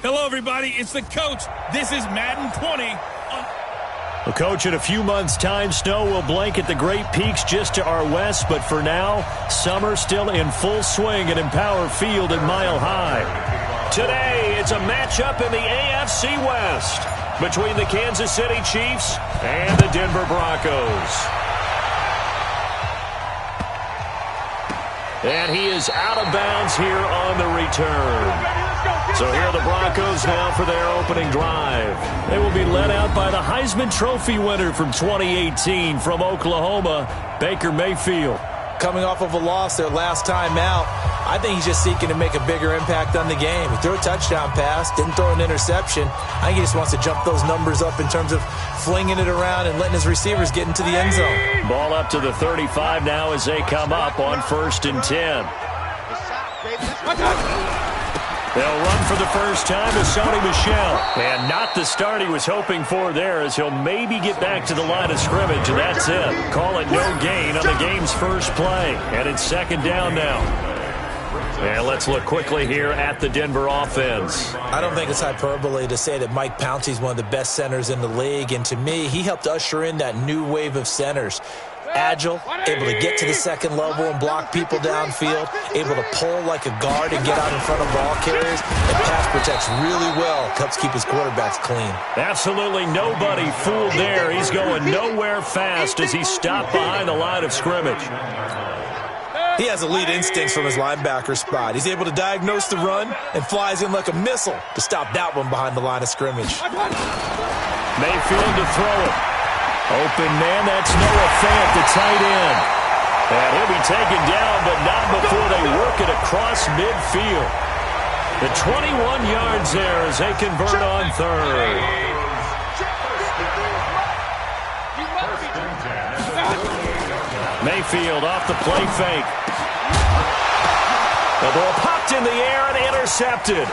Hello, everybody. It's the coach. This is Madden 20. Well, Coach, in a few months' time, snow will blanket the Great Peaks just to our west. But for now, summer still in full swing at Empower Field at Mile High. Today, it's a matchup in the AFC West between the Kansas City Chiefs and the Denver Broncos. And he is out of bounds here on the return. So here are the Broncos now for their opening drive. They will be led out by the Heisman Trophy winner from 2018 from Oklahoma, Baker Mayfield. Coming off of a loss their last time out, I think he's just seeking to make a bigger impact on the game. He threw a touchdown pass, didn't throw an interception. I think he just wants to jump those numbers up in terms of flinging it around and letting his receivers get into the end zone. Ball up to the 35 now as they come up on 1st and 10. They'll run for the first time with Sony Michel. And not the start he was hoping for there, as he'll maybe get back to the line of scrimmage, and that's it. Call it no gain on the game's first play. And it's 2nd down now. And let's look quickly here at the Denver offense. I don't think it's hyperbole to say that Mike Pouncey is one of the best centers in the league. And to me, he helped usher in that new wave of centers. Agile, able to get to the second level and block people downfield, able to pull like a guard and get out in front of ball carriers, and pass protects really well, helps keep his quarterbacks clean. Absolutely nobody fooled there. He's going nowhere fast as he stopped behind the line of scrimmage. He has elite instincts from his linebacker spot. He's able to diagnose the run and flies in like a missile to stop that one behind the line of scrimmage. Mayfield to throw it. Open man, that's Noah Fant, the tight end. And he'll be taken down, but not before they work it across midfield. The 21 yards there as they convert on 3rd. Mayfield off the play fake. The ball popped in the air and intercepted.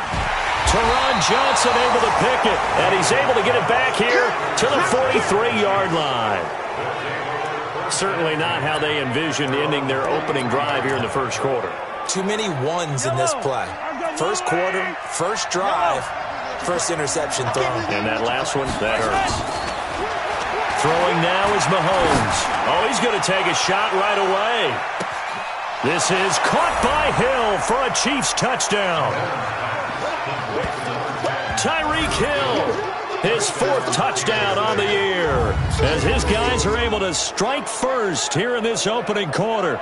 Teron Johnson able to pick it, and he's able to get it back here to the 43-yard line. Certainly not how they envisioned ending their opening drive here in the first quarter. Too many ones in this play. First quarter, first drive, first interception thrown. And that last one, that hurts. Throwing now is Mahomes. Oh, he's going to take a shot right away. This is caught by Hill for a Chiefs touchdown. Tyreek Hill, his 4th touchdown on the year, as his guys are able to strike first here in this opening quarter.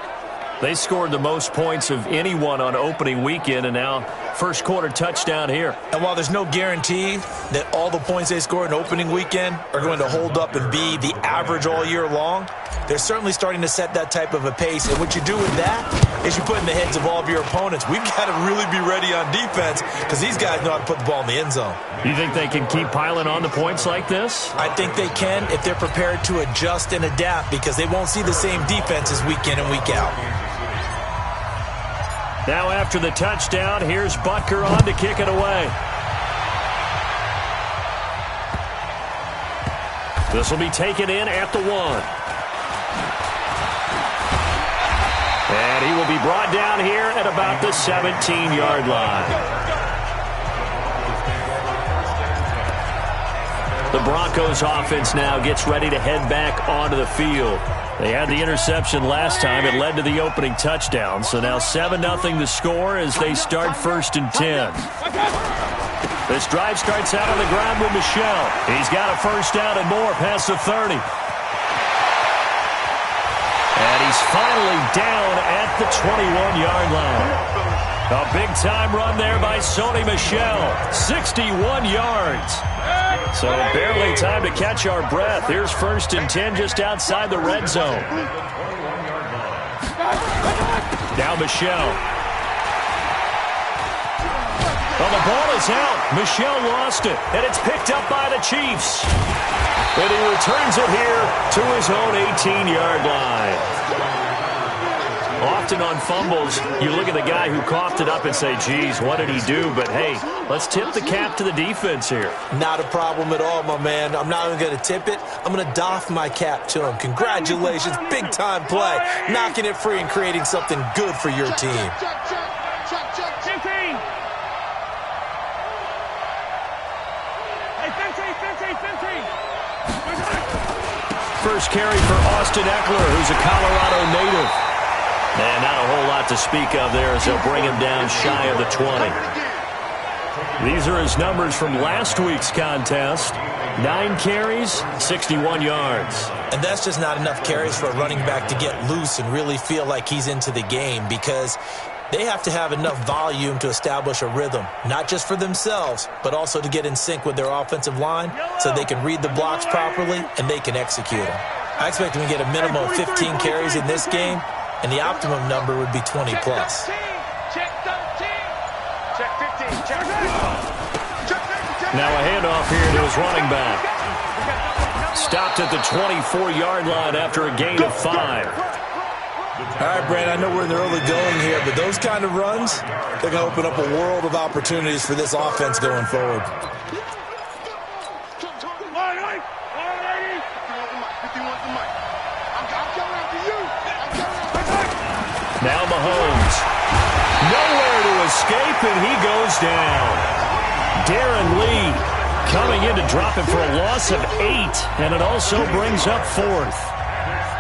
They scored the most points of anyone on opening weekend, and now first quarter touchdown here. And while there's no guarantee that all the points they score in opening weekend are going to hold up and be the average all year long, they're certainly starting to set that type of a pace. And what you do with that is you put in the heads of all of your opponents, we've got to really be ready on defense because these guys know how to put the ball in the end zone. You think they can keep piling on the points like this? I think they can if they're prepared to adjust and adapt, because they won't see the same defenses week in and week out. Now after the touchdown, here's Butker on to kick it away. This will be taken in at the 1. And he will be brought down here at about the 17-yard line. The Broncos offense now gets ready to head back onto the field. They had the interception last time. It led to the opening touchdown. So now 7-0 the score as they start 1st and 10. This drive starts out on the ground with Michel. He's got a first down and more past the 30. And he's finally down at the 21-yard line. A big-time run there by Sony Michel. 61 yards. So barely time to catch our breath. Here's 1st and 10 just outside the red zone. Now Michel. Well, the ball is out. Michel lost it, and it's picked up by the Chiefs. And he returns it here to his own 18-yard line. Often on fumbles, you look at the guy who coughed it up and say, geez, what did he do? But, hey, let's tip the cap to the defense here. Not a problem at all, my man. I'm not even going to tip it. I'm going to doff my cap to him. Congratulations, big-time play. Knocking it free and creating something good for your team. First carry for Austin Eckler, who's a Colorado native. And not a whole lot to speak of there as they'll bring him down shy of the 20. These are his numbers from last week's contest. 9 carries, 61 yards. And that's just not enough carries for a running back to get loose and really feel like he's into the game, because they have to have enough volume to establish a rhythm, not just for themselves, but also to get in sync with their offensive line so they can read the blocks properly and they can execute them. I expect them to get a minimum of 15 carries in this game, and the optimum number would be 20 plus. Now a handoff here to his running back. Stopped at the 24-yard line after a gain of 5. All right, Brandon, I know we're in the early going here, but those kind of runs, they're going to open up a world of opportunities for this offense going forward. Now Mahomes. Nowhere to escape, and he goes down. Darren Lee coming in to drop him for a loss of 8, and it also brings up 4th.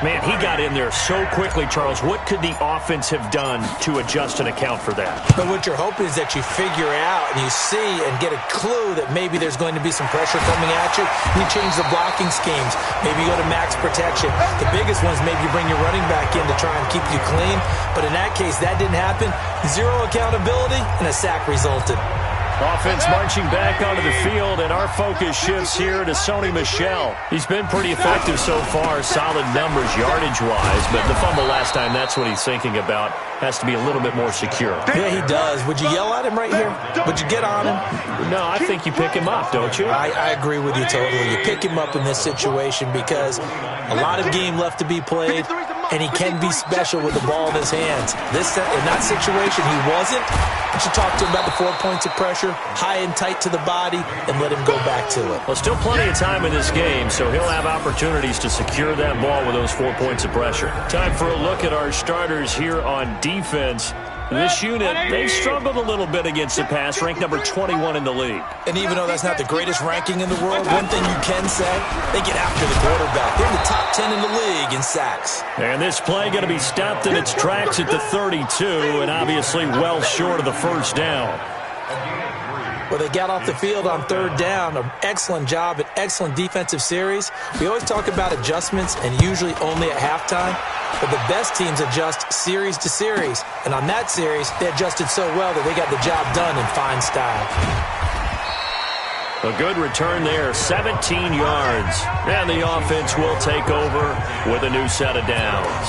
Man, he got in there so quickly, Charles. What could the offense have done to adjust and account for that? But what you're hoping is that you figure out and you see and get a clue that maybe there's going to be some pressure coming at you. You change the blocking schemes. Maybe you go to max protection. The biggest one is maybe you bring your running back in to try and keep you clean. But in that case, that didn't happen. 0 accountability, and a sack resulted. Offense marching back onto the field, and our focus shifts here to Sony Michel. He's been pretty effective so far, solid numbers yardage-wise, but the fumble last time, that's what he's thinking about. Has to be a little bit more secure. Yeah, he does. Would you yell at him right here? Would you get on him? No, I think you pick him up, don't you? I agree with you totally. You pick him up in this situation because a lot of game left to be played, and he can be special with the ball in his hands. In that situation, he wasn't. You should talk to him about the 4 points of pressure, high and tight to the body, and let him go back to it. Well, still plenty of time in this game, so he'll have opportunities to secure that ball with those 4 points of pressure. Time for a look at our starters here on defense. This unit, they've struggled a little bit against the pass, ranked number 21 in the league. And even though that's not the greatest ranking in the world, one thing you can say, they get after the quarterback. They're in the top 10 in the league in sacks. And this play going to be stopped in its tracks at the 32, and obviously well short of the first down. Well, they got off the field on 3rd down. An excellent job, an excellent defensive series. We always talk about adjustments, and usually only at halftime. But the best teams adjust series to series. And on that series, they adjusted so well that they got the job done in fine style. A good return there, 17 yards. And the offense will take over with a new set of downs.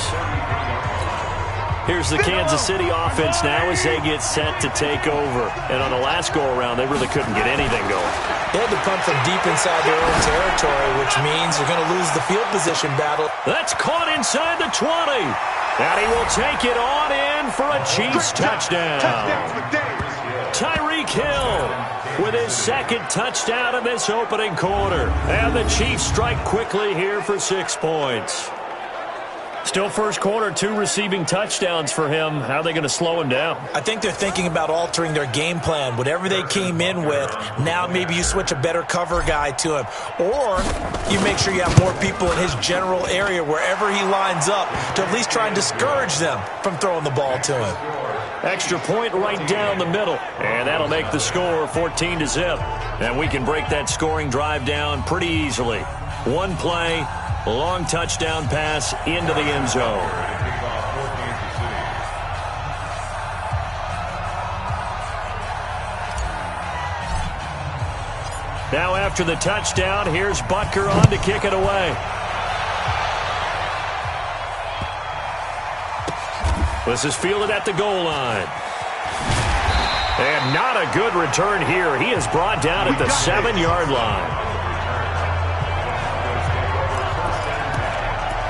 Here's the Kansas City offense now as they get set to take over. And on the last go-around, they really couldn't get anything going. They had to punt from deep inside their own territory, which means they're going to lose the field position battle. That's caught inside the 20. And he will take it on in for a Chiefs touchdown. Tyreek Hill with his 2nd touchdown in this opening quarter. And the Chiefs strike quickly here for 6 points. Still first quarter, 2 receiving touchdowns for him. How are they going to slow him down? I think they're thinking about altering their game plan. Whatever they came in with, now maybe you switch a better cover guy to him. Or you make sure you have more people in his general area wherever he lines up to at least try and discourage them from throwing the ball to him. Extra point right down the middle. And that'll make the score 14-0. And we can break that scoring drive down pretty easily. One play. Long touchdown pass into the end zone. Now after the touchdown, here's Butker on to kick it away. This is fielded at the goal line. And not a good return here. He is brought down at the 7-yard line.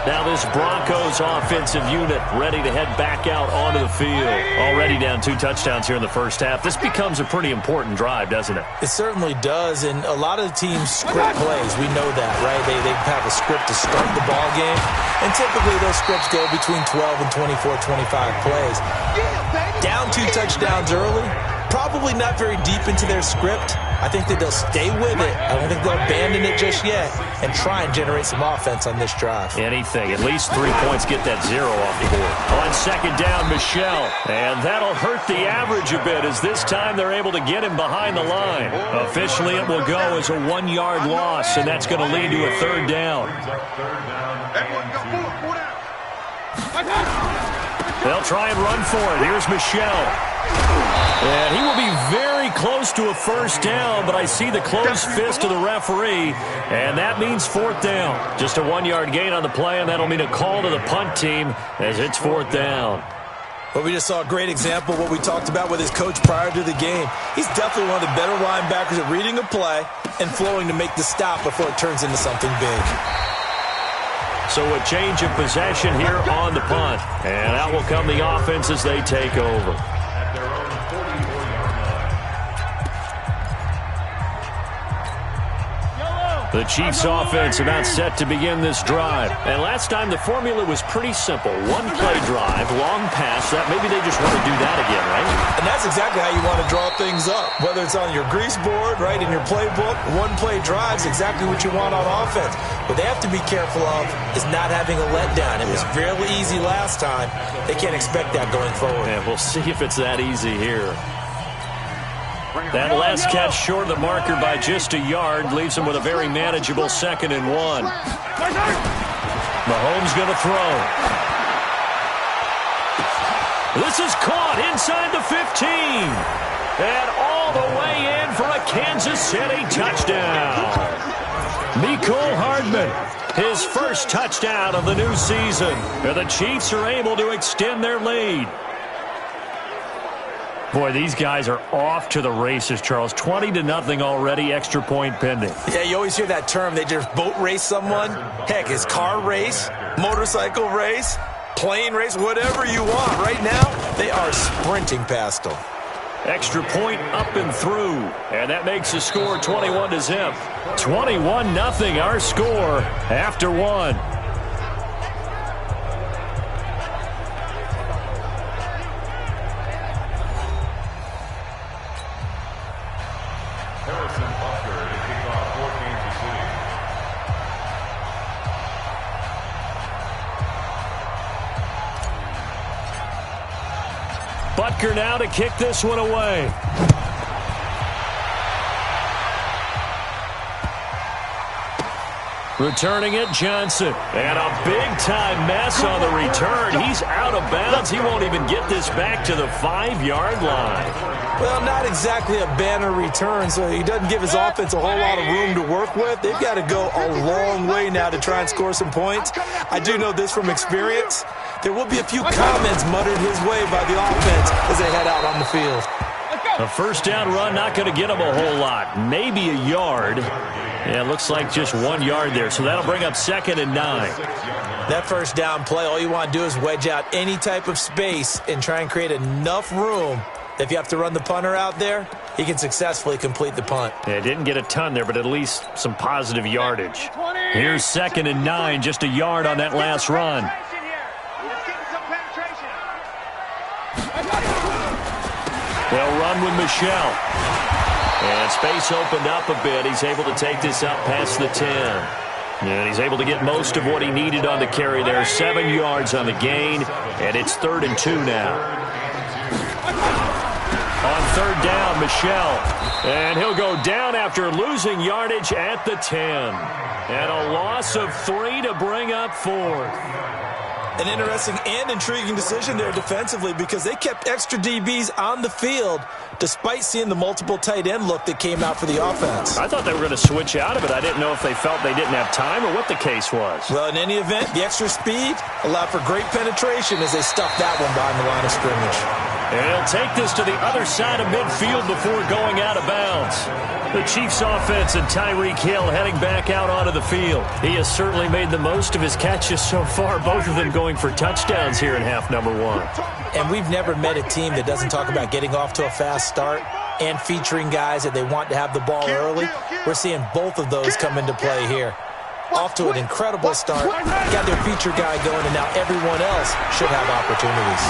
Now this Broncos offensive unit ready to head back out onto the field. Already down 2 touchdowns here in the first half. This becomes a pretty important drive, doesn't it? It certainly does, and a lot of the teams script plays. We know that, right? They have a script to start the ball game, and typically those scripts go between 12 and 24, 25 plays. Down 2 touchdowns early, Probably not very deep into their script. I think that they'll stay with it. I don't think they'll abandon it just yet and try and generate some offense on this drive. Anything. At least 3 points, get that 0 off the board. On second down, Michel. And that'll hurt the average a bit as this time they're able to get him behind the line. Officially, it will go as a 1-yard loss, and that's going to lead to a third down. They'll try and run for it. Here's Michel. And he will be very close to a first down, but I see the closed fist of the referee, and that means fourth down. Just a 1-yard gain on the play, and that'll mean a call to the punt team as it's fourth down. Well, we just saw a great example of what we talked about with his coach prior to the game. He's definitely one of the better linebackers at reading a play and flowing to make the stop before it turns into something big. So a change of possession here on the punt, and out will come the offense as they take over. The Chiefs offense about set to begin this drive. And last time the formula was pretty simple. 1-play drive, long pass. That maybe they just want to do that again, right? And that's exactly how you want to draw things up. Whether it's on your grease board, right, in your playbook, 1-play drives exactly what you want on offense. What they have to be careful of is not having a letdown. It was fairly easy last time. They can't expect that going forward. And we'll see if it's that easy here. That last catch short of the marker by just a yard leaves him with a very manageable 2nd and 1. Mahomes going to throw. This is caught inside the 15. And all the way in for a Kansas City touchdown. Mecole Hardman, his first touchdown of the new season. And the Chiefs are able to extend their lead. Boy, these guys are off to the races, Charles. 20-0 already, extra point pending. Yeah, you always hear that term. They just boat race someone. Heck, it's car race, motorcycle race, plane race, whatever you want. Right now, they are sprinting past them. Extra point up and through. And that makes the score 21-0. 21-0, our score after 1. Butker now to kick this one away. Returning it, Johnson. And a big-time mess on the return. He's out of bounds. He won't even get this back to the 5-yard line. Well, not exactly a banner return, so he doesn't give his offense a whole lot of room to work with. They've got to go a long way now to try and score some points. I do know this from experience. There will be a few comments muttered his way by the offense as they head out on the field. A first down run, not going to get him a whole lot. Maybe a yard. Yeah, it looks like just 1 yard there, so that'll bring up 2nd and 9. That first down play, all you want to do is wedge out any type of space and try and create enough room that if you have to run the punter out there, he can successfully complete the punt. Yeah, didn't get a ton there, but at least some positive yardage. Here's 2nd and 9, just a yard on that last run. They'll run with Michel. And space opened up a bit. He's able to take this up past the 10. And he's able to get most of what he needed on the carry there. 7 yards on the gain, and it's 3rd and 2 now. On 3rd down, Michel. And he'll go down after losing yardage at the 10. And a loss of 3 to bring up 4th. An interesting and intriguing decision there defensively because they kept extra DBs on the field despite seeing the multiple tight end look that came out for the offense. I thought they were going to switch out of it. I didn't know if they felt they didn't have time or what the case was. Well, in any event, the extra speed allowed for great penetration as they stuffed that one behind the line of scrimmage. And he'll take this to the other side of midfield before going out of bounds. The Chiefs offense and Tyreek Hill heading back out onto the field. He has certainly made the most of his catches so far, both of them going for touchdowns here in half number 1. And we've never met a team that doesn't talk about getting off to a fast start and featuring guys that they want to have the ball early. We're seeing both of those come into play here. Off to an incredible start, got their feature guy going, and now everyone else should have opportunities.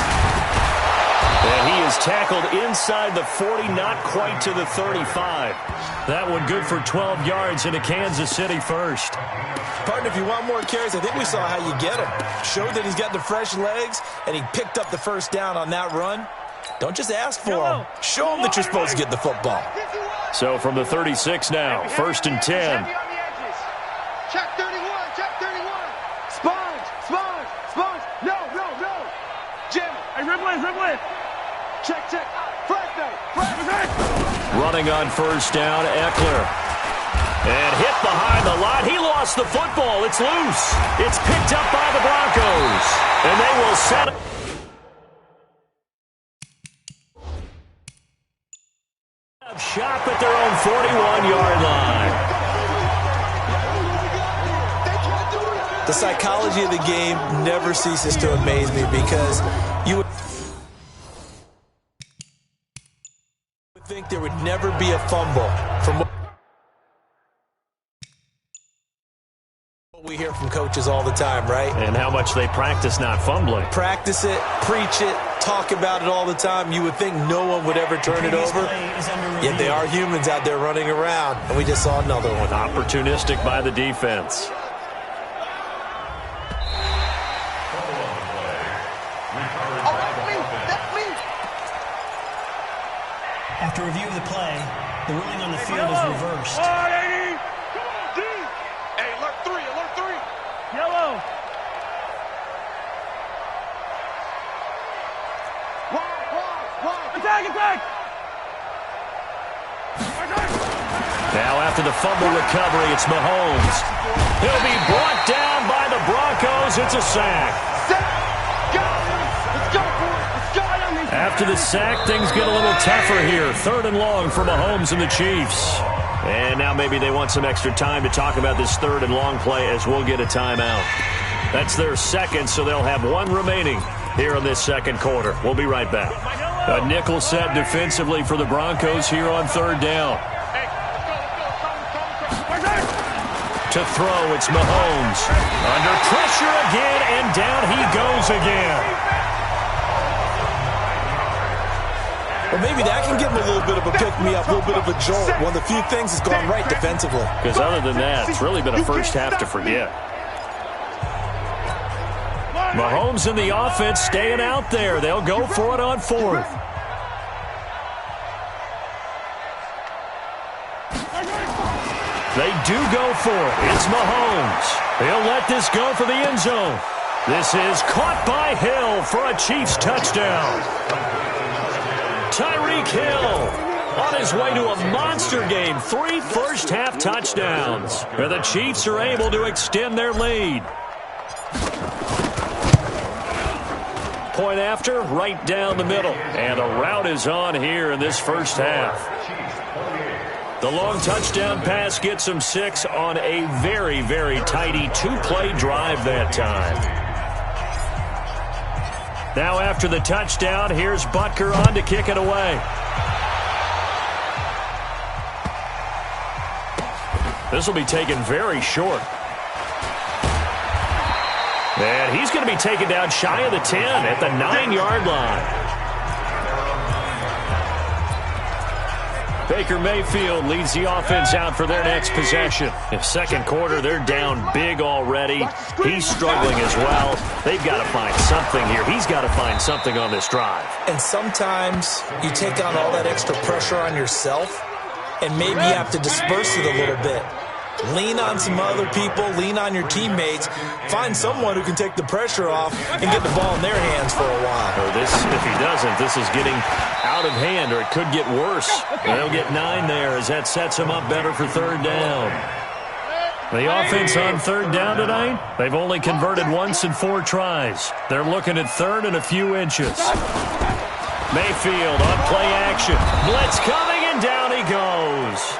And he is tackled inside the 40, not quite to the 35. That one good for 12 yards into Kansas City first. Partner, if you want more carries, I think we saw how you get him. Showed that he's got the fresh legs, and he picked up the first down on that run. Don't just ask for him. Show him that you're supposed to get the football. So from the 36 now, 1st and 10. Check 31, check 31. Sponge. No. Jim. Hey, Riblin. Check. Flag. Running on 1st down, Eckler. And hit behind the line. He lost the football. It's loose. It's picked up by the Broncos. And they will set it. Shot at their own 41-yard line. The psychology of the game never ceases to amaze me because you would think there would never be a fumble from what we hear from coaches all the time, right? And how much they practice not fumbling. Practice it, preach it, talk about it all the time. You would think no one would ever turn it over. Yet they are humans out there running around, and we just saw another one. Opportunistic by the defense. After review of the play, the ruling on the field is reversed. Hey, alert 3. Yellow. Wide. Attack. Now after the fumble recovery, it's Mahomes. He'll be brought down by the Broncos. It's a sack. Let's go. After the sack, things get a little tougher here. 3rd and long for Mahomes and the Chiefs. And now maybe they want some extra time to talk about this 3rd and long play as we'll get a timeout. That's their second, so they'll have one remaining here in this second quarter. We'll be right back. A nickel set defensively for the Broncos here on 3rd down. To throw, it's Mahomes. Under pressure again, and down he goes again. Well, maybe that can give him a little bit of a pick-me-up, a little bit of a jolt. One of the few things that's gone right defensively. Because other than that, it's really been a first half to forget. Mahomes and the offense staying out there. They'll go for it on 4th. They do go for it. It's Mahomes. He'll let this go for the end zone. This is caught by Hill for a Chiefs touchdown. Tyreek Hill on his way to a monster game. 3 first-half touchdowns. And the Chiefs are able to extend their lead. Point after, right down the middle. And a route is on here in this first half. The long touchdown pass gets him 6 on a very, very tidy 2-play drive that time. Now after the touchdown, here's Butker on to kick it away. This will be taken very short. And he's going to be taken down shy of the 10 at the 9-yard line. Baker Mayfield leads the offense out for their next possession. In second quarter, they're down big already. He's struggling as well. They've got to find something here. He's got to find something on this drive. And sometimes you take on all that extra pressure on yourself, and maybe you have to disperse it a little bit. Lean on some other people. Lean on your teammates. Find someone who can take the pressure off and get the ball in their hands for a while. Or this, if he doesn't, this is getting out of hand, or it could get worse. They'll get 9 there as that sets him up better for 3rd down. The offense on 3rd down tonight, they've only converted once in 4 tries. They're looking at 3rd and a few inches. Mayfield on play action. Blitz coming, and down he goes.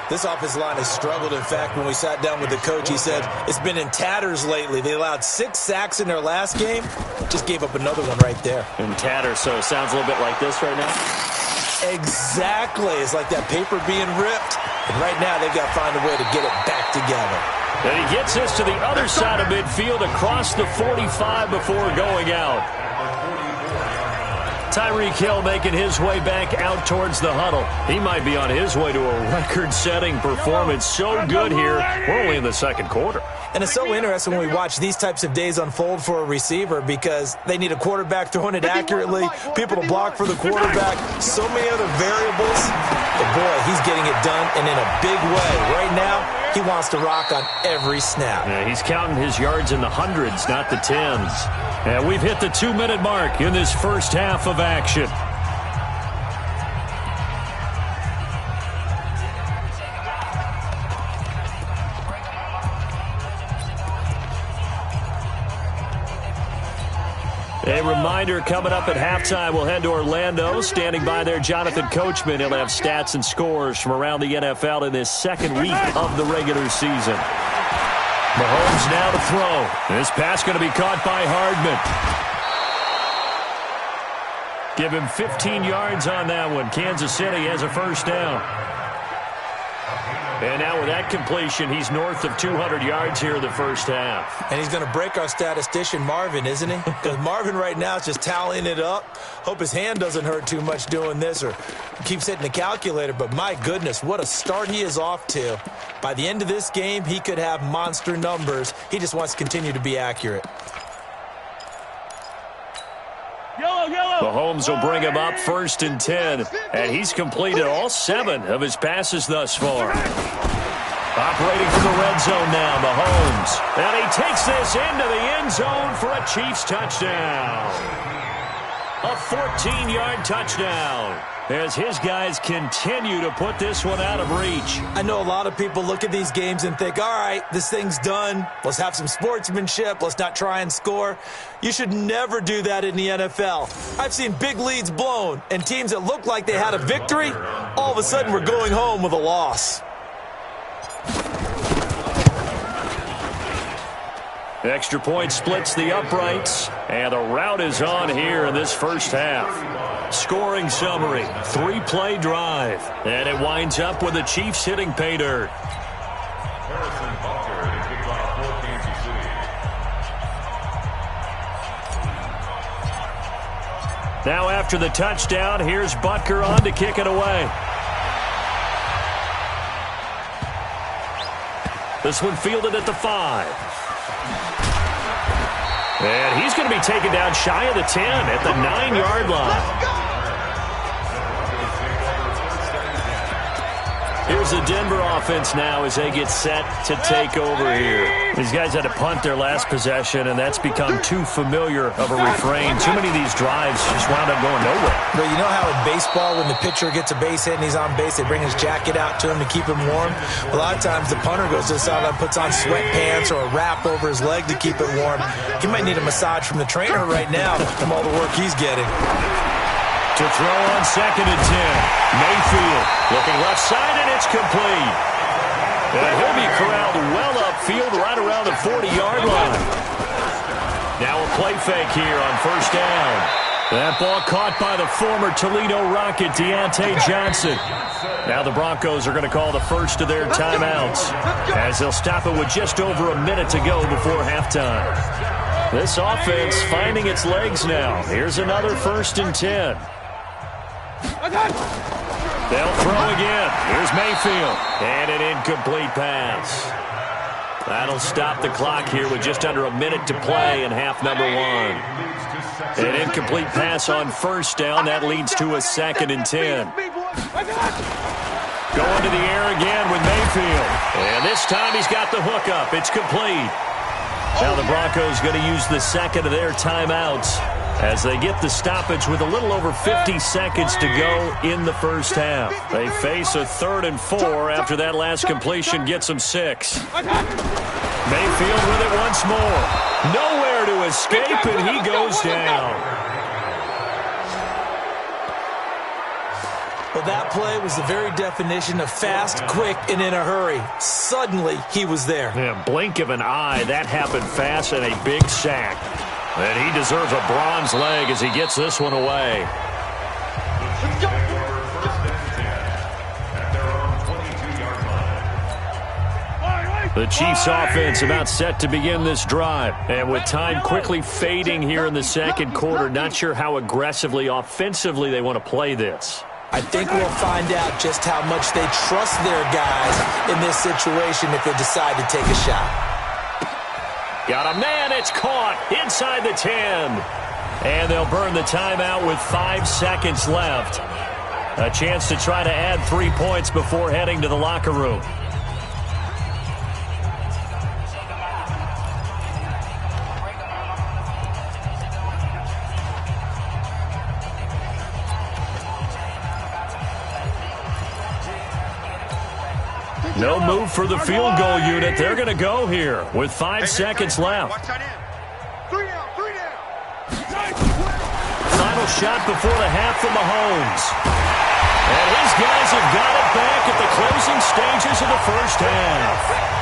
This offensive line has struggled. In fact, when we sat down with the coach, he said it's been in tatters lately. They allowed 6 sacks in their last game. Just gave up another one right there. In tatters, so it sounds a little bit like this right now. Exactly. It's like that paper being ripped. And right now, they've got to find a way to get it back together. And he gets this to the other side of midfield across the 45 before going out. Tyreek Hill making his way back out towards the huddle. He might be on his way to a record-setting performance. So good here. We're only in the second quarter. And it's so interesting when we watch these types of days unfold for a receiver because they need a quarterback throwing it accurately, people to block for the quarterback, so many other variables. But, boy, he's getting it done and in a big way. Right now, he wants to rock on every snap. Yeah, he's counting his yards in the hundreds, not the tens. And we've hit the 2-minute mark in this first half of action. A reminder, coming up at halftime, we'll head to Orlando. Standing by there, Jonathan Coachman. He'll have stats and scores from around the NFL in this second week of the regular season. Mahomes now to throw. This pass going to be caught by Hardman. Give him 15 yards on that one. Kansas City has a first down. And now with that completion, he's north of 200 yards here in the first half. And he's going to break our statistician, Marvin, isn't he? Because Marvin right now is just tallying it up. Hope his hand doesn't hurt too much doing this or keeps hitting the calculator. But my goodness, what a start he is off to. By the end of this game, he could have monster numbers. He just wants to continue to be accurate. Mahomes will bring him up 1st and 10, and he's completed all 7 of his passes thus far. Operating from the red zone now, Mahomes. And he takes this into the end zone for a Chiefs touchdown. A 14-yard touchdown as his guys continue to put this one out of reach. I know a lot of people look at these games and think, all right, this thing's done. Let's have some sportsmanship. Let's not try and score. You should never do that in the NFL. I've seen big leads blown, and teams that looked like they had a victory, all of a sudden were going home with a loss. Extra point splits the uprights, and the route is on here in this first half. Scoring summary, 3-play drive, and it winds up with the Chiefs hitting pay dirt. Now after the touchdown, here's Butker on to kick it away. This one fielded at the 5. And he's going to be taken down shy of the 10 at the 9-yard line. Here's the Denver offense now as they get set to take over here. These guys had to punt their last possession, and that's become too familiar of a refrain. Too many of these drives just wound up going nowhere. But you know how in baseball, when the pitcher gets a base hit and he's on base, they bring his jacket out to him to keep him warm? A lot of times the punter goes to the sideline, puts on sweatpants or a wrap over his leg to keep it warm. He might need a massage from the trainer right now from all the work he's getting. To throw on 2nd and 10. Mayfield looking left side, and it's complete. And he'll be corralled well upfield right around the 40-yard line. Now a play fake here on first down. That ball caught by the former Toledo Rocket, Deontay Johnson. Now the Broncos are going to call the first of their timeouts as they'll stop it with just over a minute to go before halftime. This offense finding its legs now. Here's another 1st and 10. They'll throw again. Here's Mayfield. And an incomplete pass. That'll stop the clock here with just under a minute to play in half number 1. An incomplete pass on first down. That leads to a 2nd and 10. Going to the air again with Mayfield. And this time he's got the hook up. It's complete. Now the Broncos going to use the second of their timeouts as they get the stoppage with a little over 50 seconds to go in the first half. They face a 3rd and 4 after that last completion gets them 6. Mayfield with it once more. Nowhere to escape, and he goes down. Well, that play was the very definition of fast, quick, and in a hurry. Suddenly, he was there. Yeah, blink of an eye, that happened fast, and a big sack. And he deserves a bronze leg as he gets this one away. The Chiefs offense about set to begin this drive. And with time quickly fading here in the second quarter, not sure how aggressively, offensively they want to play this. I think we'll find out just how much they trust their guys in this situation if they decide to take a shot. Got a man, it's caught inside the 10. And they'll burn the timeout with 5 seconds left. A chance to try to add 3 points before heading to the locker room. No move for the field goal unit. They're going to go here with 5 seconds left. Final shot before the half from Mahomes. And his guys have got it back at the closing stages of the first half.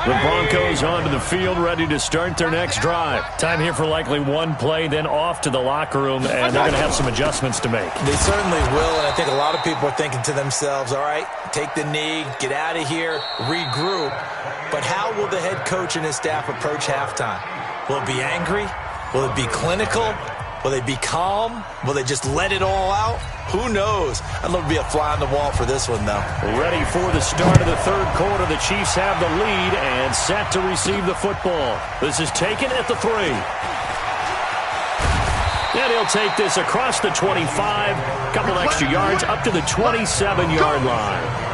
The Broncos onto the field, ready to start their next drive. Time here for likely one play, then off to the locker room, and they're going to have some adjustments to make. They certainly will, and I think a lot of people are thinking to themselves, all right, take the knee, get out of here, regroup. But how will the head coach and his staff approach halftime? Will it be angry? Will it be clinical? Will they be calm? Will they just let it all out? Who knows? I'd love to be a fly on the wall for this one, though. Ready for the start of the third quarter. The Chiefs have the lead and set to receive the football. This is taken at the 3. And he'll take this across the 25. Couple extra yards up to the 27-yard line.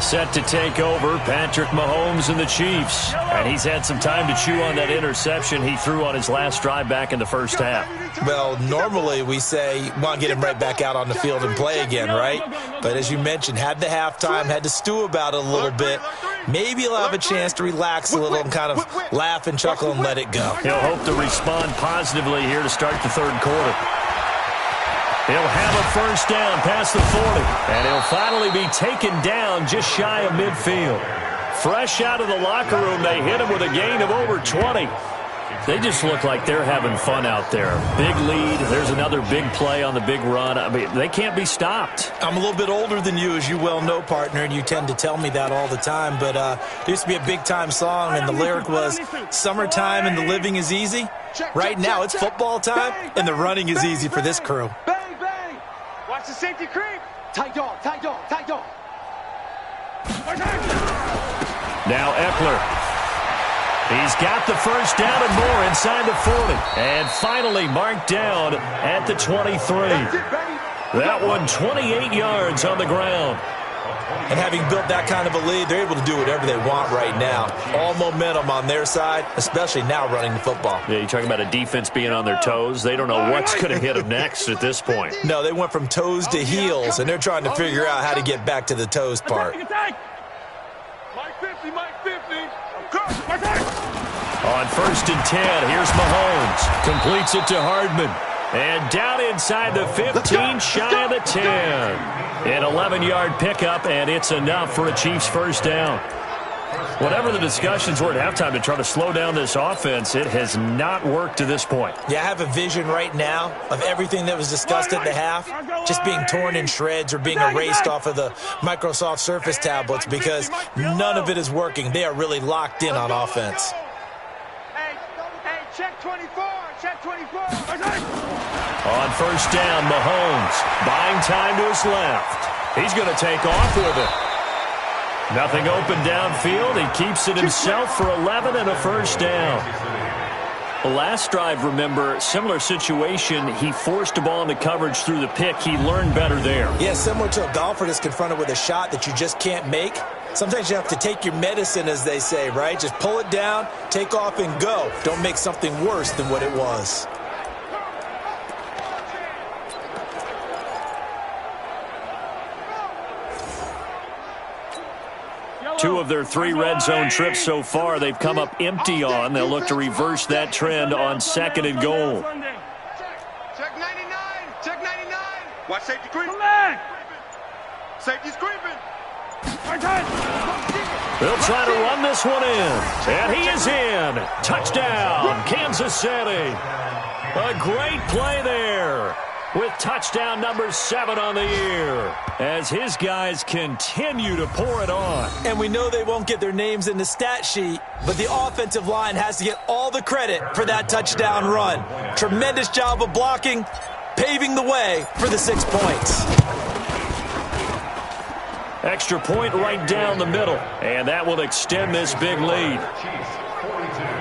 Set to take over, Patrick Mahomes and the Chiefs. And he's had some time to chew on that interception he threw on his last drive back in the first half. Well, normally we say, well, get him right back out on the field and play again, right? But as you mentioned, had the halftime, had to stew about it a little bit. Maybe he'll have a chance to relax a little and kind of laugh and chuckle and let it go. He'll hope to respond positively here to start the third quarter. He'll have a first down past the 40. And he'll finally be taken down just shy of midfield. Fresh out of the locker room, they hit him with a gain of over 20. They just look like they're having fun out there. Big lead. There's another big play on the big run. I mean, they can't be stopped. I'm a little bit older than you, as you well know, partner, and you tend to tell me that all the time. But there used to be a big-time song, and the lyric was, summertime and the living is easy. Right now, it's football time, and the running is easy for this crew. Bang, bang. Watch the safety creep. Tight dog, tight dog, tight dog. Now Eckler. He's got the first down and more inside the 40. And finally marked down at the 23. That one 28 yards on the ground. And having built that kind of a lead, they're able to do whatever they want right now. All momentum on their side, especially now running the football. Yeah, you're talking about a defense being on their toes. They don't know what's going to hit them next at this point. No, they went from toes to heels, and they're trying to figure out how to get back to the toes part. Mike 50, Mike 50. On 1st and 10, here's Mahomes. Completes it to Hardman. And down inside the 15, shy of the 10. An 11-yard pickup, and it's enough for a Chiefs first down. Whatever the discussions were at halftime to try to slow down this offense, it has not worked to this point. Yeah, I have a vision right now of everything that was discussed at the half just being torn in shreds or being erased off of the Microsoft Surface tablets because none of it is working. They are really locked in on offense. Hey, check 24, check 24. On 1st down, Mahomes buying time to his left. He's going to take off with it. Nothing open downfield. He keeps it himself for 11 and a first down. The last drive, remember, similar situation. He forced a ball into coverage through the pick. He learned better there. Yeah, similar to a golfer that's confronted with a shot that you just can't make. Sometimes you have to take your medicine, as they say, right? Just pull it down, take off, and go. Don't make something worse than what it was. Two of their 3 red zone trips so far, they've come up empty on. They'll look to reverse that trend on 2nd and goal. Check 99, check 99. Watch safety creeping. Safety's creeping. They'll try to run this one in. And he is in. Touchdown, Kansas City. A great play there with touchdown number 7 on the year as his guys continue to pour it on. And we know they won't get their names in the stat sheet, but the offensive line has to get all the credit for that touchdown run. Tremendous job of blocking, paving the way for the 6 points. Extra point right down the middle, and that will extend this big lead.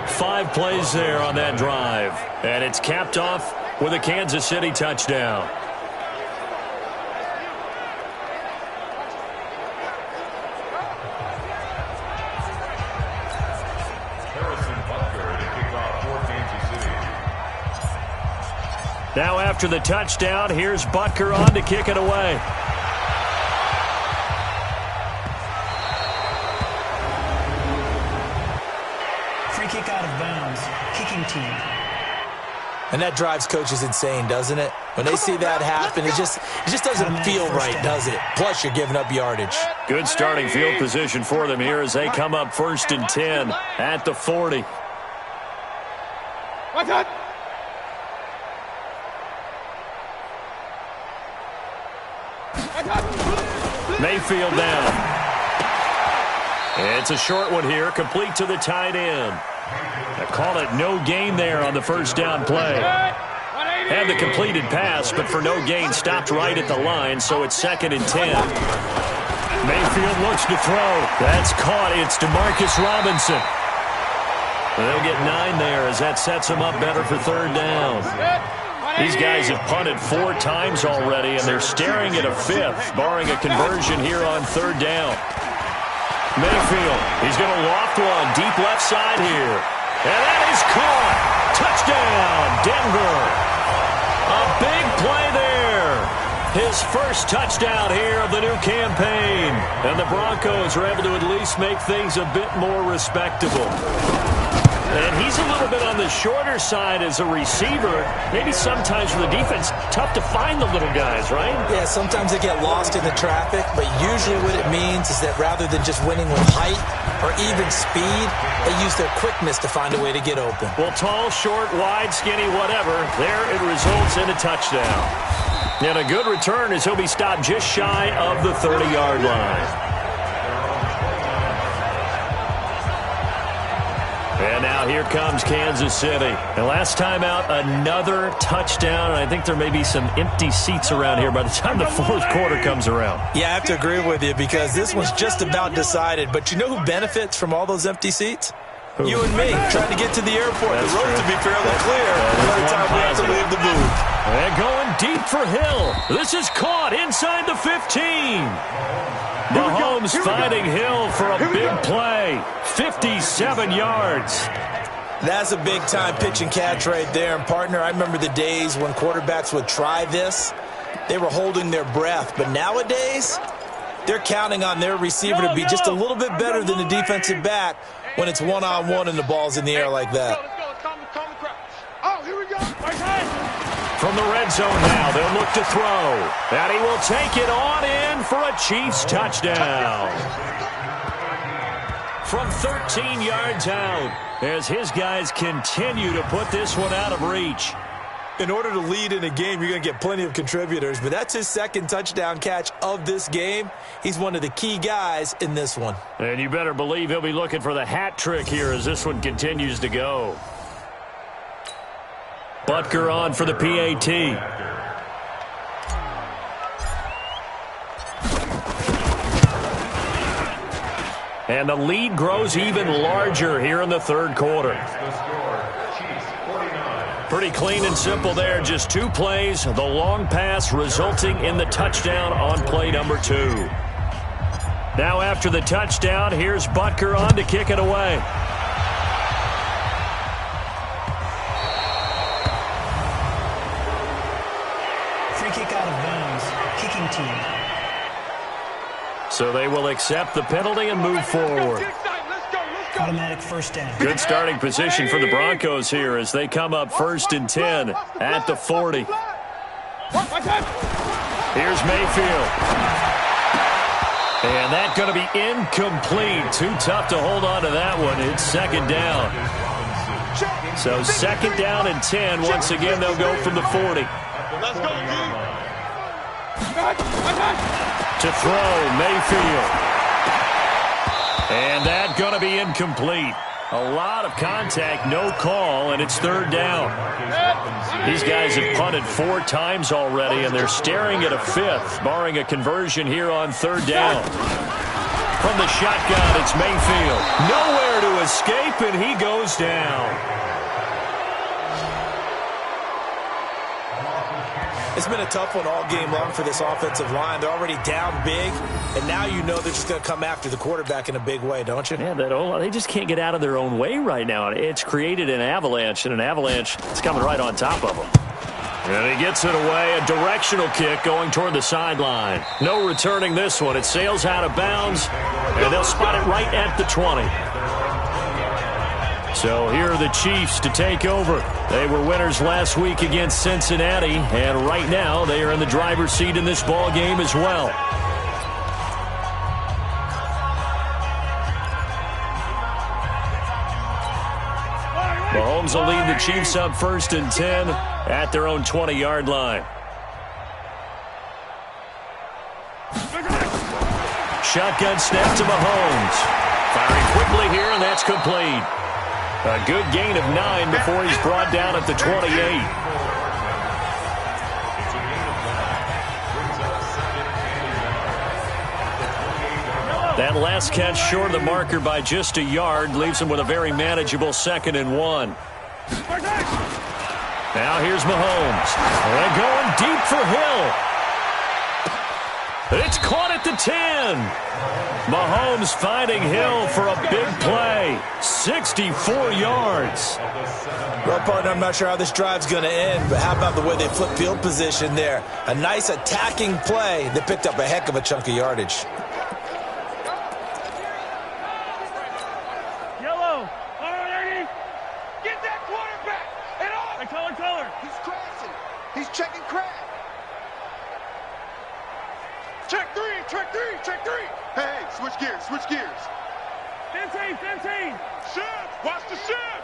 5 plays there on that drive, and it's capped off with a Kansas City touchdown. Now after the touchdown, here's Butker on to kick it away. Free kick out of bounds. Kicking team. And that drives coaches insane, doesn't it? When they see that happen, it just doesn't feel right, does it? Plus, you're giving up yardage. Good starting field position for them here as they come up 1st and 10 at the 40. Mayfield down. It's a short one here, complete to the tight end. I call it no gain there on the first down play. Had the completed pass, but for no gain, stopped right at the line, so it's 2nd and 10. Mayfield looks to throw. That's caught. It's DeMarcus Robinson. They'll get 9 there as that sets them up better for 3rd down. These guys have punted 4 times already, and they're staring at a 5th, barring a conversion here on 3rd down. Mayfield, he's going to loft one deep left side here. And that is caught. Touchdown, Denver. A big play there. His first touchdown here of the new campaign. And the Broncos are able to at least make things a bit more respectable. And he's a little bit on the shorter side as a receiver. Maybe sometimes for the defense, tough to find the little guys, right? Yeah, sometimes they get lost in the traffic, but usually what it means is that rather than just winning with height or even speed, they use their quickness to find a way to get open. Well, tall, short, wide, skinny, whatever, there it results in a touchdown. And a good return as he'll be stopped just shy of the 30-yard line. And now here comes Kansas City. And last time out, another touchdown. And I think there may be some empty seats around here by the time the 4th quarter comes around. Yeah, I have to agree with you because this one's just about decided. But you know who benefits from all those empty seats? Who? You and me, trying to get to the airport. That's the road to be fairly clear by the time we have to leave the booth. And going deep for Hill. This is caught inside the 15. Mahomes finding Hill for a big play. 57 yards. That's a big-time pitch and catch right there. And, partner, I remember the days when quarterbacks would try this. They were holding their breath. But nowadays, they're counting on their receiver to be just a little bit better than the defensive back when it's one-on-one and the ball's in the air like that. Oh, here we go. From the red zone now, they'll look to throw. And he will take it on in for a Chiefs touchdown. From 13 yards out, as his guys continue to put this one out of reach. In order to lead in a game, you're going to get plenty of contributors, but that's his 2nd touchdown catch of this game. He's one of the key guys in this one. And you better believe he'll be looking for the hat trick here as this one continues to go. Butker on for the PAT. And the lead grows even larger here in the 3rd quarter. Pretty clean and simple there. Just 2 plays. The long pass resulting in the touchdown on play number 2. Now after the touchdown, here's Butker on to kick it away. Kick out of bounds. Kicking team. So they will accept the penalty and move forward. Automatic 1st down. Good starting position for the Broncos here as they come up 1st and 10 at the 40. Here's Mayfield. And that's going to be incomplete. Too tough to hold on to that one. It's 2nd down. So second down and 10. Once again, they'll go from the 40. Let's go, D. To throw, Mayfield. And that's going to be incomplete. A lot of contact, no call, and it's third down. These guys have punted 4 times already, and they're staring at a 5th, barring a conversion here on third down. From the shotgun, it's Mayfield. Nowhere to escape, and he goes down. It's been a tough one all game long for this offensive line. They're already down big, and now you know they're just going to come after the quarterback in a big way, don't you? Yeah, they just can't get out of their own way right now. It's created an avalanche, and an avalanche is coming right on top of them. And he gets it away, a directional kick going toward the sideline. No returning this one. It sails out of bounds, and they'll spot it right at the 20. So here are the Chiefs to take over. They were winners last week against Cincinnati, and right now they are in the driver's seat in this ball game as well. Mahomes will lead the Chiefs up 1st and 10 at their own 20-yard line. Shotgun snap to Mahomes. Firing quickly here, and that's complete. A good gain of 9 before he's brought down at the 28. That last catch short of the marker by just a yard leaves him with a very manageable 2nd and 1. Now here's Mahomes. They're going deep for Hill. It's caught at the 10. Mahomes finding Hill for a big play. 64 yards. Well, partner, I'm not sure how this drive's going to end, but how about the way they flip field position there? A nice attacking play that picked up a heck of a chunk of yardage. Yellow. All right, get that quarterback. And off. Hey, color. He's crashing. He's checking crack. Check three. Hey, switch gears. 15. Shift. Watch the shift.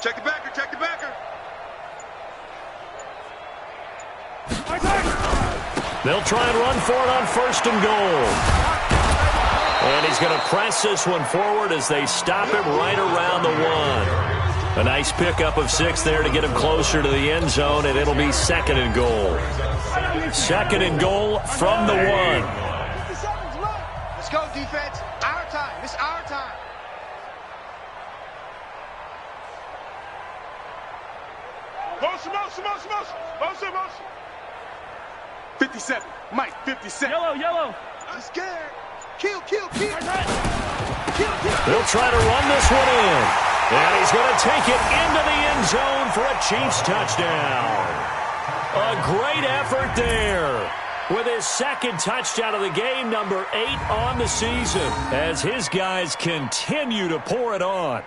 Check the backer. They'll try and run for it on 1st and goal. And he's going to press this one forward as they stop him right around the 1. A nice pickup of 6 there to get him closer to the end zone, and it'll be 2nd and goal. 2nd and goal from the 1. Let's go, defense. Our time. It's our time. Motion. 57. Mike, 57. Yellow. I'm scared. Kill. Kill. They'll try to run this one in. And he's going to take it into the end zone for a Chiefs touchdown. A great effort there. With his 2nd touchdown of the game, number 8 on the season, as his guys continue to pour it on.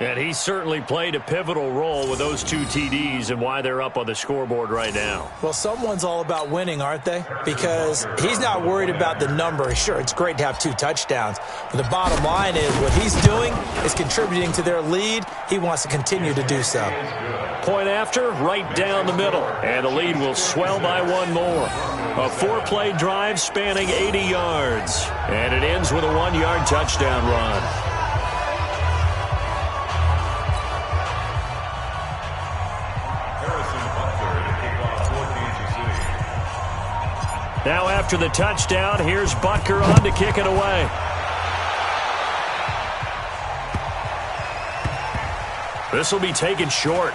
And he certainly played a pivotal role with those 2 TDs and why they're up on the scoreboard right now. Well, someone's all about winning, aren't they? Because he's not worried about the number. Sure, it's great to have 2 touchdowns. But the bottom line is what he's doing is contributing to their lead. He wants to continue to do so. Point after, right down the middle. And the lead will swell by 1 more. A 4-play drive spanning 80 yards. And it ends with a 1-yard touchdown run. Now after the touchdown, here's Butker on to kick it away. This will be taken short.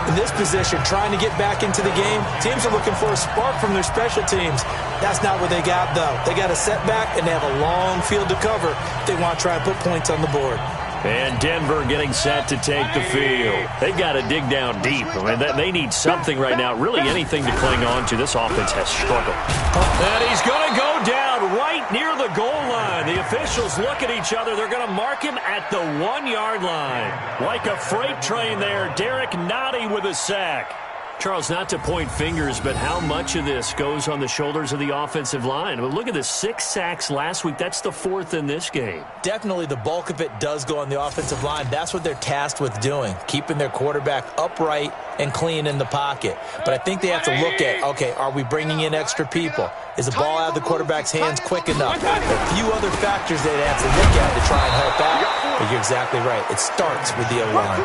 In this position, trying to get back into the game, teams are looking for a spark from their special teams. That's not what they got, though. They got a setback, and they have a long field to cover if they want to try and put points on the board. And Denver getting set to take the field. They've got to dig down deep. I mean, they need something right now, really anything to cling on to. This offense has struggled. And he's going to go down right near the goal line. The officials look at each other. They're going to mark him at the 1-yard line. Like a freight train there, Derek Nottie with a sack. Charles, not to point fingers, but how much of this goes on the shoulders of the offensive line? I mean, look at the 6 sacks last week. That's the 4th in this game. Definitely the bulk of it does go on the offensive line. That's what they're tasked with doing, keeping their quarterback upright and clean in the pocket. But I think they have to look at, okay, are we bringing in extra people? Is the ball out of the quarterback's hands quick enough? There are a few other factors they'd have to look at to try and help out. But you're exactly right. It starts with the O-line.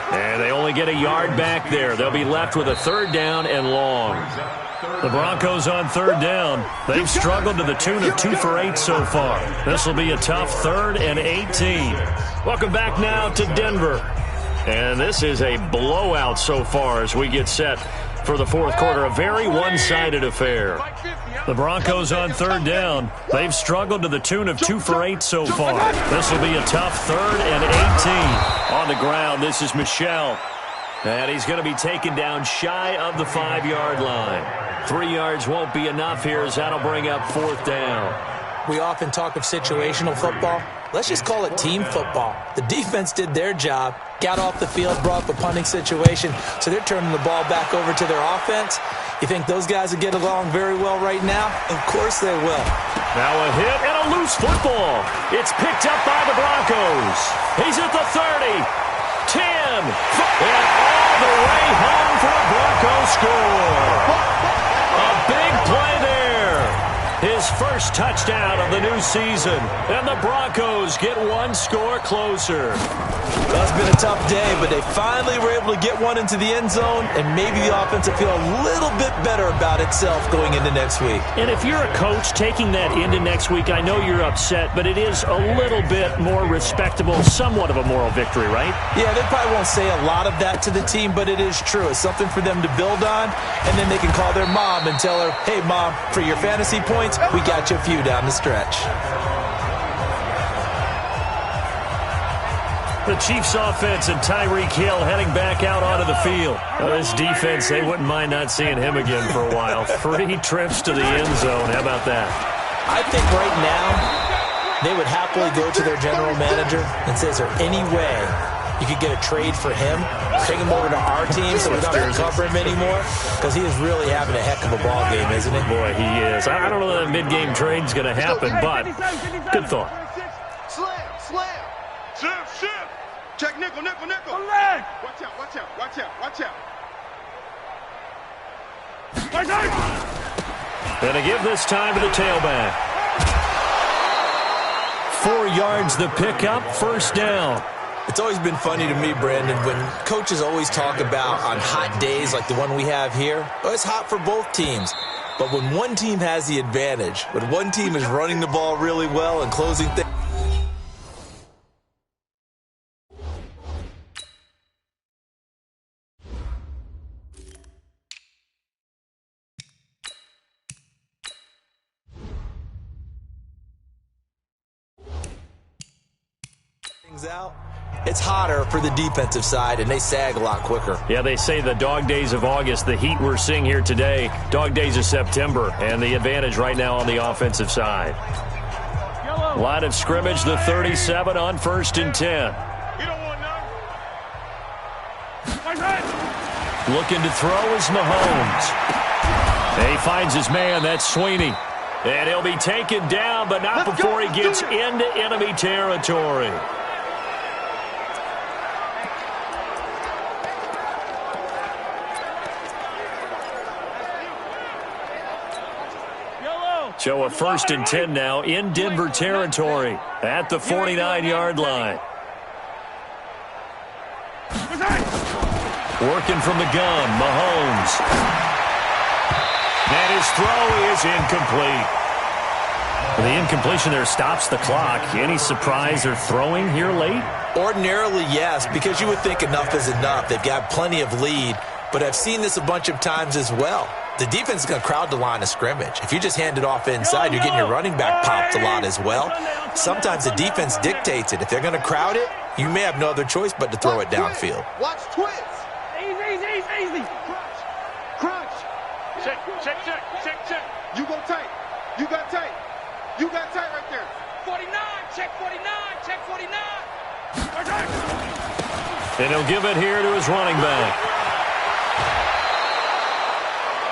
And they only get a yard back there. They'll be left with a 3rd down and long. The Broncos on 3rd down. They've struggled to the tune of 2 for 8 so far. This will be a tough 3rd and 18. Welcome back now to Denver. And this is a blowout so far as we get set for the 4th quarter. A very one-sided affair. The Broncos on 3rd down. They've struggled to the tune of 2 for 8 so far. This will be a tough 3rd and 18. On the ground, this is Michel. And he's going to be taken down shy of the 5-yard line. 3 yards won't be enough here as that'll bring up 4th down. We often talk of situational football. Let's just call it team football. The defense did their job, got off the field, brought up a punting situation, so they're turning the ball back over to their offense. You think those guys will get along very well right now? Of course they will. Now a hit and a loose football. It's picked up by the Broncos. He's at the 30, 10, and all the way home for a Broncos score. A big play there. His first touchdown of the new season. And the Broncos get 1 score closer. Well, it's been a tough day, but they finally were able to get one into the end zone, and maybe the offense will feel a little bit better about itself going into next week. And if you're a coach taking that into next week, I know you're upset, but it is a little bit more respectable, somewhat of a moral victory, right? Yeah, they probably won't say a lot of that to the team, but it is true. It's something for them to build on, and then they can call their mom and tell her, hey, Mom, for your fantasy points, we got you a few down the stretch. The Chiefs offense and Tyreek Hill heading back out onto the field. Well, this defense, they wouldn't mind not seeing him again for a while. 3 trips to the end zone. How about that? I think right now they would happily go to their general manager and say, is there any way you could get a trade for him, take him over to our team so we don't have to cover him anymore? Because he is really having a heck of a ball game, isn't he? Boy, he is. I don't know that mid-game trade's going to happen, but good thought. Slam. Shift. Check nickel. Watch out. And to give this time to the tailback. 4 yards the pickup, 1st down. It's always been funny to me, Brandon, when coaches always talk about on hot days like the one we have here. Oh, it's hot for both teams. But when one team has the advantage, when one team is running the ball really well and closing things out, it's hotter for the defensive side, and they sag a lot quicker. Yeah, they say the dog days of August, the heat we're seeing here today, dog days of September, and the advantage right now on the offensive side. Line of scrimmage, the 37 on 1st and 10. Looking to throw is Mahomes. And he finds his man, that's Sweeney. And he'll be taken down, but not before he gets into enemy territory. So a 1st and 10 now in Denver territory at the 49-yard line. Working from the gun, Mahomes. And his throw is incomplete. The incompletion there stops the clock. Any surprise they're throwing here late? Ordinarily, yes, because you would think enough is enough. They've got plenty of lead, but I've seen this a bunch of times as well. The defense is going to crowd the line of scrimmage. If you just hand it off inside, you're getting your running back popped a lot as well. Sometimes the defense dictates it. If they're going to crowd it, you may have no other choice but to throw it downfield. Watch twist. Easy. Crunch. Check. You go tight. You got tight right there. 49. Check 49. And he'll give it here to his running back.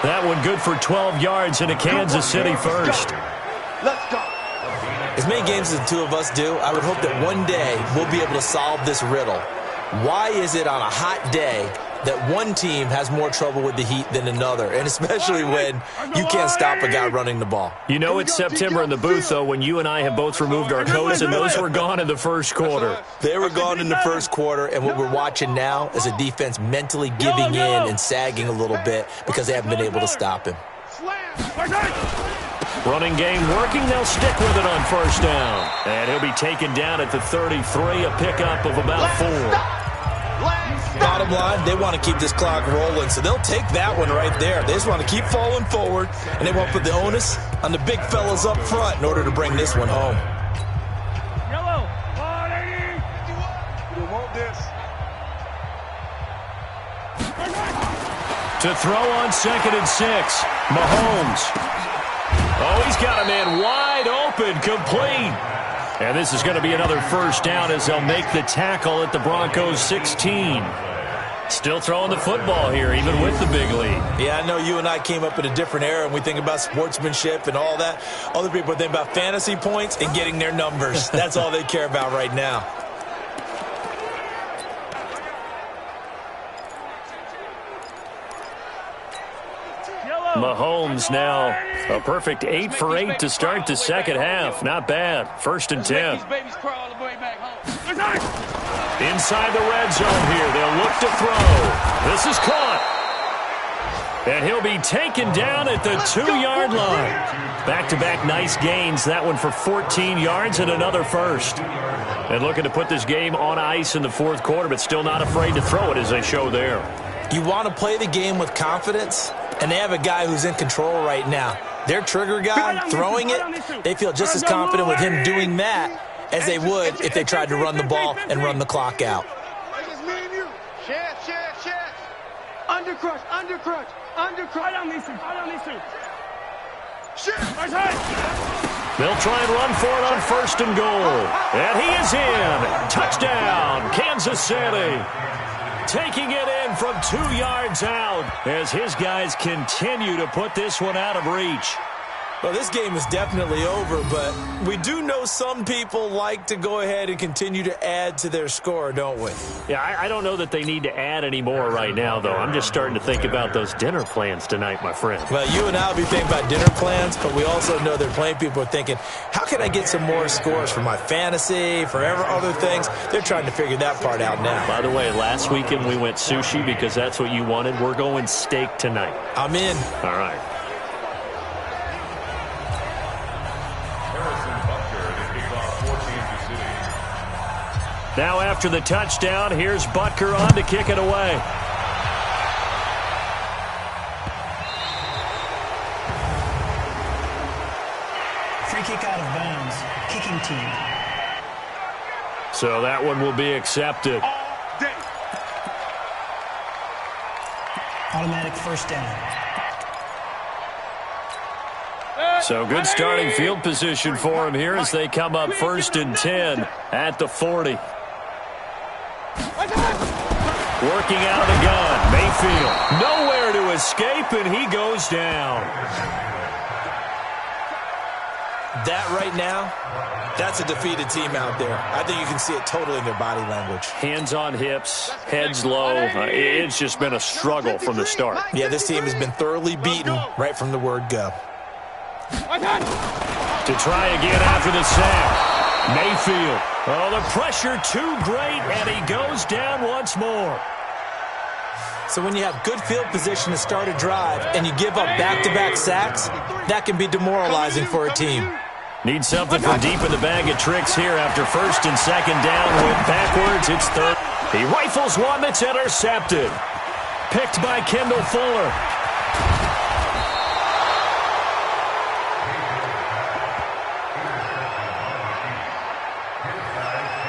That one good for 12 yards and a Kansas City first. Let's go. As many games as the two of us do, I would hope that one day we'll be able to solve this riddle. Why is it on a hot day that one team has more trouble with the heat than another, and especially when you can't stop a guy running the ball? You know it's September in the booth, though, when you and I have both removed our coats, and those were gone in the first quarter. They were gone in the first quarter, and what we're watching now is a defense mentally giving in and sagging a little bit because they haven't been able to stop him. Running game working. They'll stick with it on first down. And he'll be taken down at the 33, a pickup of about 4. Bottom line, they want to keep this clock rolling, so they'll take that one right there. They just want to keep falling forward, and they want to put the onus on the big fellas up front in order to bring this one home. Yellow. 180. You want this. To throw on 2nd and 6, Mahomes. Oh, he's got a man wide open, complete. And this is going to be another first down as they'll make the tackle at the Broncos 16. Still throwing the football here, even with the big lead. Yeah, I know you and I came up in a different era, and we think about sportsmanship and all that. Other people think about fantasy points and getting their numbers. That's all they care about right now. Mahomes now a perfect 8 for 8 to start the second half. Not bad. 1st and 10. Inside the red zone here. They'll look to throw. This is caught. And he'll be taken down at the 2-yard line. Back-to-back nice gains. That one for 14 yards and another first. And looking to put this game on ice in the fourth quarter, but still not afraid to throw it as they show there. You want to play the game with confidence, and they have a guy who's in control right now. Their trigger guy throwing it, they feel just as confident with him doing that as they would if they tried to run the ball and run the clock out. Undercrush, undercrush, undercrush. Right on these two, right on these two. They'll try and run for it on 1st and goal. And he is in. Touchdown, Kansas City. Taking it in from 2 yards out as his guys continue to put this one out of reach. Well, this game is definitely over, but we do know some people like to go ahead and continue to add to their score, don't we? Yeah, I don't know that they need to add any more right now, though. I'm just starting to think about those dinner plans tonight, my friend. Well, you and I will be thinking about dinner plans, but we also know that plenty of people are thinking, how can I get some more scores for my fantasy, for other things? They're trying to figure that part out now. By the way, last weekend we went sushi because that's what you wanted. We're going steak tonight. I'm in. All right. Now after the touchdown, here's Butker on to kick it away. Free kick out of bounds. Kicking team. So that one will be accepted. Automatic first down. So good starting field position for him here as they come up 1st and 10 at the 40. Working out of the gun, Mayfield. Nowhere to escape, and he goes down. That right now, that's a defeated team out there. I think you can see it totally in their body language. Hands on hips, heads low. It's just been a struggle from the start. Yeah, this team has been thoroughly beaten right from the word go. To try again after the sack. Mayfield. Oh, the pressure too great, and he goes down once more. So when you have good field position to start a drive and you give up back-to-back sacks, that can be demoralizing for a team. Need something from deep in the bag of tricks here after 1st and 2nd down. Went backwards, it's 3rd. He rifles one that's intercepted. Picked by Kendall Fuller.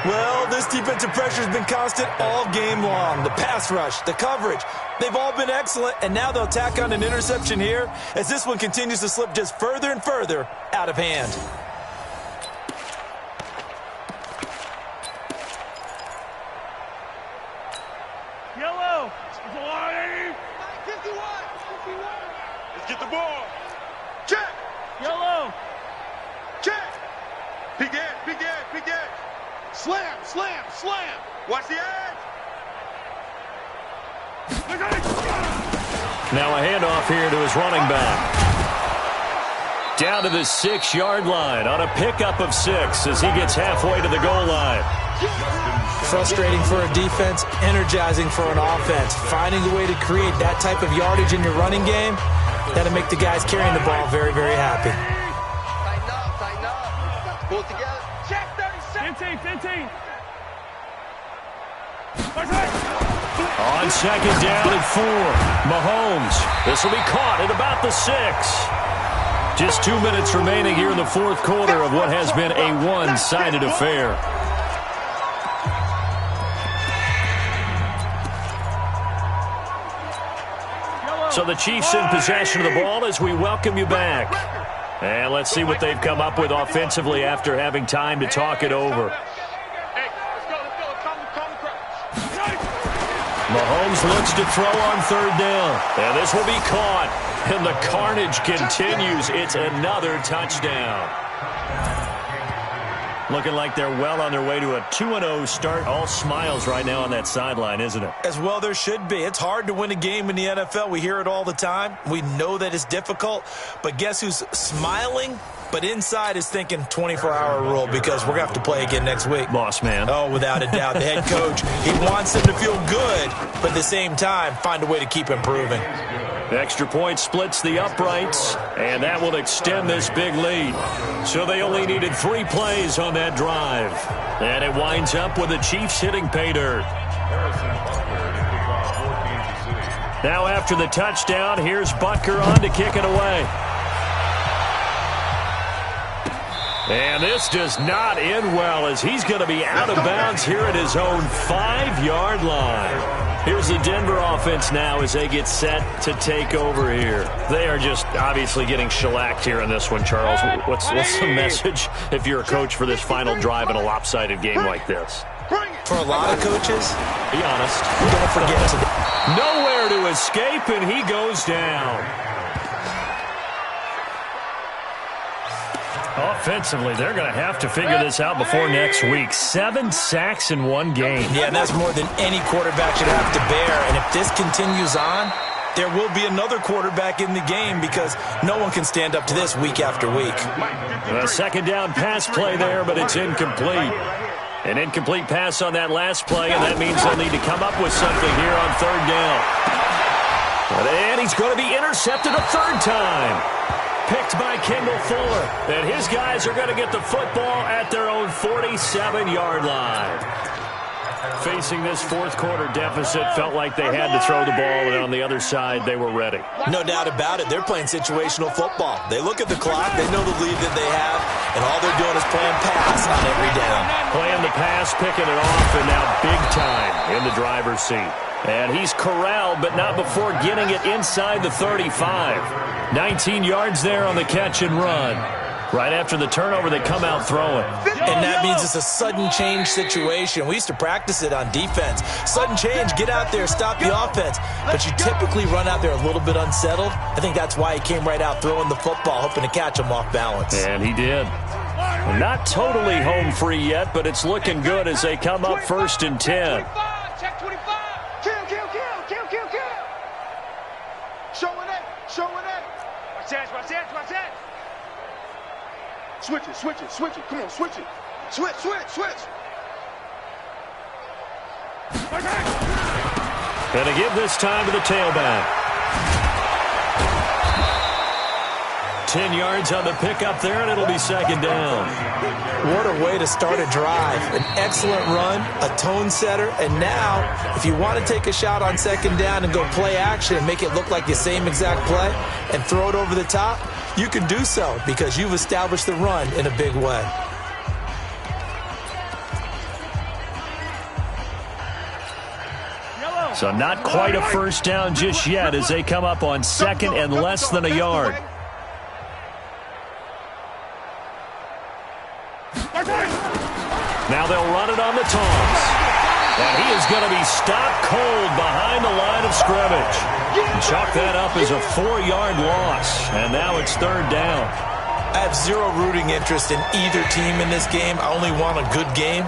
Well, this defensive pressure has been constant all game long. The pass rush, the coverage, they've all been excellent, and now they'll tack on an interception here as this one continues to slip just further and further out of hand. Yellow. 51. get the ball. Check. Yellow. Check. Big edge, big edge, big edge. Slam, slam, slam. Watch the edge. Now a handoff here to his running back. Down to the 6-yard line on a pickup of 6 as he gets halfway to the goal line. Frustrating for a defense, energizing for an offense. Finding a way to create that type of yardage in your running game, that'll make the guys carrying the ball very, very happy. Tighten up, tighten up. Pull it together. Check 30 seconds. 15. On second down and 4, Mahomes. This will be caught at about the 6. Just 2 minutes remaining here in the fourth quarter of what has been a one-sided affair. So the Chiefs in possession of the ball as we welcome you back. And let's see what they've come up with offensively after having time to talk it over. Mahomes looks to throw on third down. And this will be caught. And the carnage continues. It's another touchdown. Looking like they're well on their way to a 2-0 start. All smiles right now on that sideline, isn't it? As well there should be. It's hard to win a game in the NFL. We hear it all the time. We know that it's difficult. But guess who's smiling? But inside is thinking 24-hour rule because we're going to have to play again next week. Boss man. Oh, without a doubt. The head coach, he wants them to feel good, but at the same time, find a way to keep improving. The extra point splits the uprights, and that will extend this big lead. So they only needed 3 plays on that drive. And it winds up with the Chiefs hitting pay dirt. Now after the touchdown, here's Butker on to kick it away. And this does not end well as he's going to be out of bounds here at his own 5-yard line. Here's the Denver offense now as they get set to take over here. They are just obviously getting shellacked here in this one, Charles. What's the message if you're a coach for this final drive in a lopsided game like this? For a lot of coaches, be honest. Don't forget today. Nowhere to escape, and he goes down. Offensively, they're going to have to figure this out before next week. 7 sacks in one game. Yeah, and that's more than any quarterback should have to bear. And if this continues on, there will be another quarterback in the game because no one can stand up to this week after week. A second down pass play there, but it's incomplete. An incomplete pass on that last play, and that means they'll need to come up with something here on third down. And he's going to be intercepted a third time. Picked by Kendall Fuller. And his guys are going to get the football at their own 47-yard line. Facing this fourth quarter deficit, felt like they had to throw the ball, and on the other side, they were ready. No doubt about it. They're playing situational football. They look at the clock. They know the lead that they have, and all they're doing is playing pass on every down. Playing the pass, picking it off, and now big time in the driver's seat. And he's corralled, but not before getting it inside the 35. 19 yards there on the catch and run. Right after the turnover, they come out throwing. And that means it's a sudden change situation. We used to practice it on defense. Sudden change, get out there, stop the offense. But you typically run out there a little bit unsettled. I think that's why he came right out throwing the football, hoping to catch him off balance. And he did. Not totally home free yet, but it's looking good as they come up 1st and 10. Check 25. Kill. Showing it. Watch that. Switch it. Come on, switch it. Switch. Gonna give this time to the tailback. 10 yards on the pickup there, and it'll be second down. What a way to start a drive. An excellent run, a tone setter, and now, if you want to take a shot on second down and go play action and make it look like the same exact play and throw it over the top, you can do so because you've established the run in a big way. So not quite a first down just yet as they come up on second and less than a yard. Now they'll run it on the toss. And he is going to be stopped cold behind the line of scrimmage. And chalk that up as a 4-yard loss. And now it's third down. I have zero rooting interest in either team in this game. I only want a good game.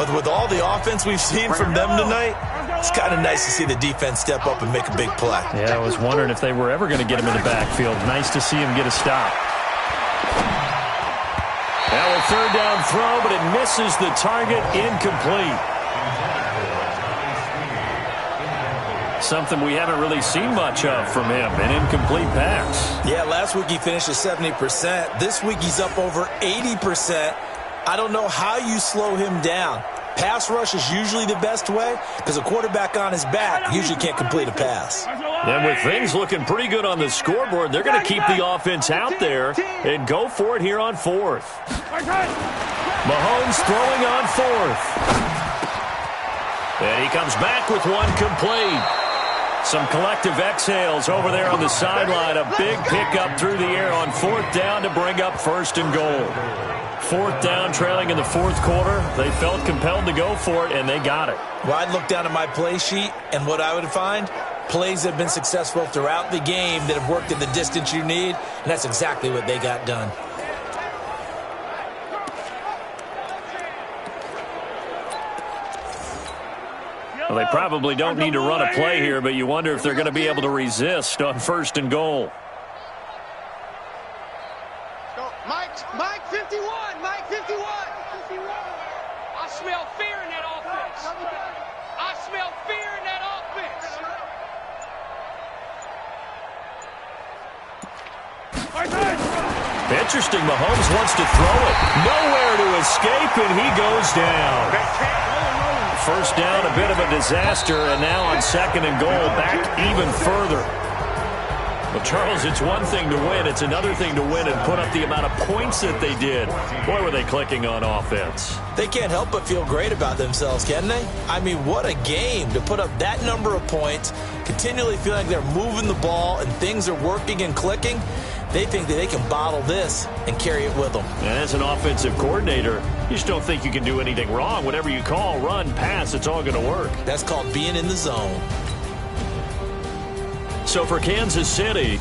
But with all the offense we've seen from them tonight, it's kind of nice to see the defense step up and make a big play. Yeah, I was wondering if they were ever going to get him in the backfield. Nice to see him get a stop. Now a third down throw, but it misses the target, incomplete. Something we haven't really seen much of from him, an incomplete pass. Yeah, last week he finished at 70%. This week he's up over 80%. I don't know how you slow him down. Pass rush is usually the best way because a quarterback on his back usually can't complete a pass. And with things looking pretty good on the scoreboard, they're going to keep the offense out there and go for it here on fourth. Mahomes throwing on fourth. And he comes back with one complete. Some collective exhales over there on the sideline. A big pickup through the air on fourth down to bring up first and goal. Fourth down, trailing in the fourth quarter. They felt compelled to go for it, and they got it. Well, I'd look down at my play sheet, and what I would find, plays that have been successful throughout the game that have worked at the distance you need, and that's exactly what they got done. Well, they probably don't need to run a play here, but you wonder if they're going to be able to resist on first and goal. Mike 51, Mike 51. I smell fear in that offense. I smell fear in that offense. Interesting, Mahomes wants to throw it. Nowhere to escape, and he goes down. First down, a bit of a disaster, and now on second and goal, back even further. Well, Charles, it's one thing to win. It's another thing to win and put up the amount of points that they did. Boy, were they clicking on offense. They can't help but feel great about themselves, can they? I mean, what a game to put up that number of points, continually feel like they're moving the ball and things are working and clicking. They think that they can bottle this and carry it with them. And as an offensive coordinator, you just don't think you can do anything wrong. Whatever you call, run, pass, it's all going to work. That's called being in the zone. So for Kansas City,